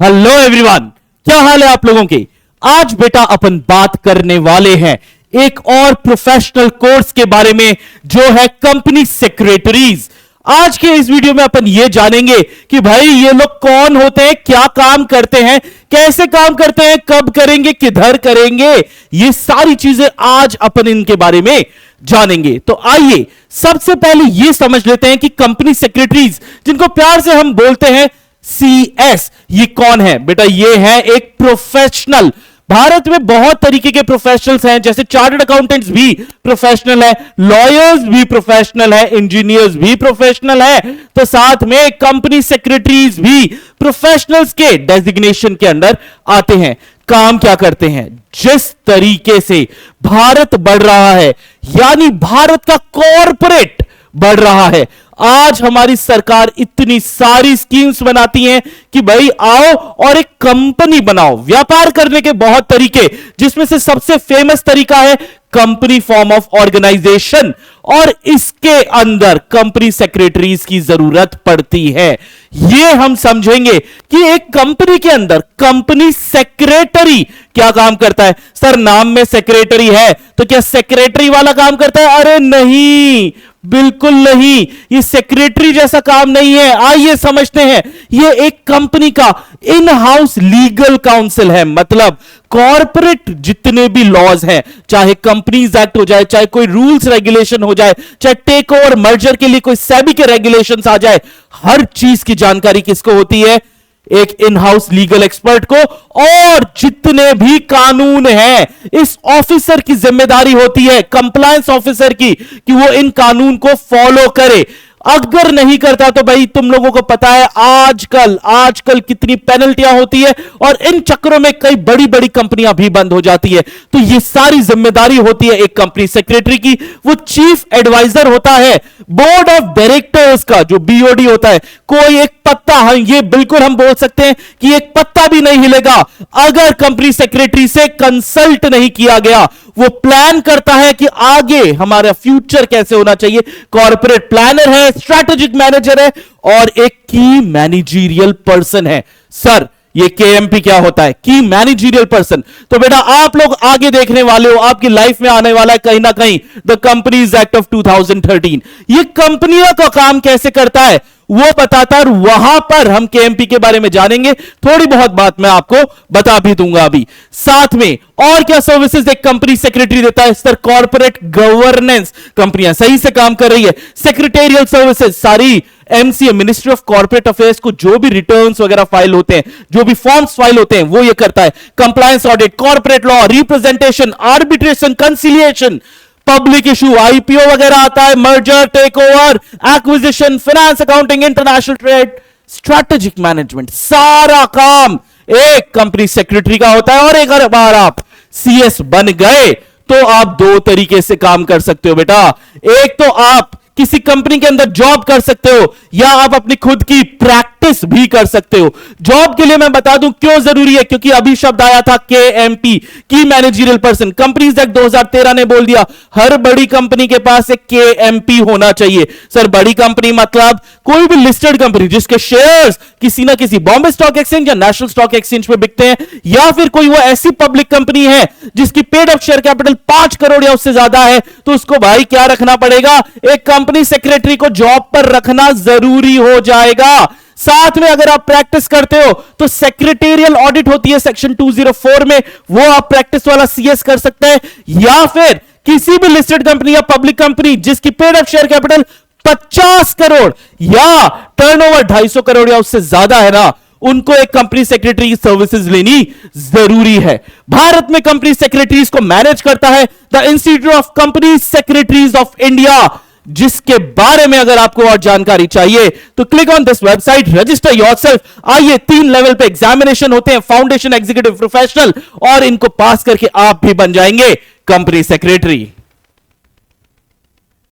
Hello everyone, क्या हाल है आप लोगों के। आज बेटा अपन बात करने वाले हैं एक और प्रोफेशनल कोर्स के बारे में जो है कंपनी सेक्रेटरीज। आज के इस वीडियो में अपन ये जानेंगे कि भाई ये लोग कौन होते हैं, क्या काम करते हैं, कैसे काम करते हैं, कब करेंगे, किधर करेंगे, ये सारी चीजें आज अपन इनके बारे में जानेंगे। तो आइए सबसे पहले ये समझ लेते हैं कि कंपनी सेक्रेटरीज, जिनको प्यार से हम बोलते हैं CS, ये कौन है बेटा। ये है एक प्रोफेशनल। भारत में बहुत तरीके के प्रोफेशनल्स हैं, जैसे चार्टर्ड अकाउंटेंट्स भी प्रोफेशनल है, लॉयर्स भी प्रोफेशनल है, इंजीनियर्स भी प्रोफेशनल है, तो साथ में कंपनी सेक्रेटरीज भी प्रोफेशनल्स के डेजिग्नेशन के अंडर आते हैं। काम क्या करते हैं, जिस तरीके से भारत बढ़ रहा है, यानी भारत का कॉर्पोरेट बढ़ रहा है, आज हमारी सरकार इतनी सारी स्कीम्स बनाती हैं कि भाई आओ और एक कंपनी बनाओ। व्यापार करने के बहुत तरीके, जिसमें से सबसे फेमस तरीका है कंपनी फॉर्म ऑफ ऑर्गेनाइजेशन, और इसके अंदर कंपनी सेक्रेटरीज की जरूरत पड़ती है। यह हम समझेंगे कि एक कंपनी के अंदर कंपनी सेक्रेटरी क्या काम करता है। सर नाम में सेक्रेटरी है तो क्या सेक्रेटरी वाला काम करता है? अरे नहीं, बिल्कुल नहीं, ये सेक्रेटरी जैसा काम नहीं है। आइए समझते हैं। ये एक कंपनी का इन हाउस लीगल काउंसिल है, मतलब कॉर्पोरेट जितने भी लॉज हैं, चाहे कंपनीज एक्ट हो जाए, चाहे कोई रूल्स रेगुलेशन हो जाए, चाहे टेक ओवर मर्जर के लिए कोई सेबी के रेगुलेशंस आ जाए, हर चीज की जानकारी किसको होती है? एक इन हाउस लीगल एक्सपर्ट को। और जितने भी कानून हैं, इस ऑफिसर की जिम्मेदारी होती है, कंप्लायंस ऑफिसर की, कि वो इन कानून को फॉलो करे। अगर नहीं करता तो भाई तुम लोगों को पता है आजकल कितनी पेनल्टियां होती है, और इन चक्रों में कई बड़ी बड़ी कंपनियां भी बंद हो जाती है। तो ये सारी जिम्मेदारी होती है एक कंपनी सेक्रेटरी की। वो चीफ एडवाइजर होता है बोर्ड ऑफ डायरेक्टर्स का, जो BOD होता है। कोई एक पत्ता, ये बिल्कुल हम बोल सकते हैं कि एक पत्ता भी नहीं हिलेगा अगर कंपनी सेक्रेटरी से कंसल्ट नहीं किया गया। वो प्लान करता है कि आगे हमारा फ्यूचर कैसे होना चाहिए। कॉर्पोरेट प्लानर है, स्ट्रैटेजिक मैनेजर है, और एक की मैनेजरियल पर्सन है। सर ये KMP क्या होता है? की मैनेजरियल पर्सन। तो बेटा आप लोग आगे देखने वाले हो, आपकी लाइफ में आने वाला है कहीं ना कहीं द कंपनीज एक्ट ऑफ 2013। ये कंपनियों का काम कैसे करता है वो बताता है, और वहां पर हम KMP के बारे में जानेंगे। थोड़ी बहुत बात मैं आपको बता भी दूंगा अभी। साथ में और क्या सर्विसेज एक कंपनी सेक्रेटरी देता है? सर कॉर्पोरेट गवर्नेंस, कंपनियां सही से काम कर रही है। सेक्रेटेरियल सर्विसेज, सारी MCA ministry of corporate affairs को जो भी रिटर्न्स वगैरह फाइल होते हैं, जो भी फॉर्म्स फाइल होते हैं, वो ये करता है। Compliance audit, corporate law, representation, arbitration, conciliation, public issue, IPO वगैरह आता है, merger, take over, acquisition, finance, accounting, international trade, strategic management, सारा काम एक कंपनी सेक्रेटरी का होता है। और एक बार आप CS बन गए तो आप दो तरीके से काम कर सकते हो बेटा। एक तो आप किसी कंपनी के अंदर जॉब कर सकते हो, या आप अपनी खुद की प्रैक्टिस भी कर सकते हो। जॉब के लिए मैं बता दूं क्यों जरूरी है, क्योंकि अभी शब्द आया था KMP, की मैनेजरियल पर्सन। कंपनीज एक्ट 2013 ने बोल दिया हर बड़ी कंपनी के पास एक KMP होना चाहिए। सर बड़ी कंपनी मतलब कोई भी लिस्टेड कंपनी जिसके शेयर्स किसी ना किसी बॉम्बे स्टॉक एक्सचेंज या नेशनल स्टॉक एक्सचेंज पे बिकते हैं, या फिर कोई वो ऐसी पब्लिक कंपनी है जिसकी paid up share capital 5 crore या उससे ज्यादा है, तो उसको भाई क्या रखना पड़ेगा? एक कंपनी सेक्रेटरी को जॉब पर रखना जरूरी हो जाएगा। साथ में अगर आप प्रैक्टिस करते हो तो सेक्रेटेरियल ऑडिट होती है सेक्शन 204 में, वो आप प्रैक्टिस वाला CS कर सकते हैं। या फिर किसी भी लिस्टेड कंपनी या पब्लिक कंपनी जिसकी paid up share capital 50 crore या टर्नओवर 250 करोड़ या उससे ज्यादा है ना, उनको एक कंपनी सेक्रेटरी की सर्विसेज लेनी जरूरी है। भारत में कंपनी सेक्रेटरीज को मैनेज करता है the institute of company secretaries of India, जिसके बारे में अगर आपको और जानकारी चाहिए तो click on this website, register yourself. आइए 3 लेवल पे एग्जामिनेशन होते हैं, फाउंडेशन, एग्जीक्यूटिव, प्रोफेशनल, और इनको पास करके आप भी बन जाएंगे कंपनी सेक्रेटरी।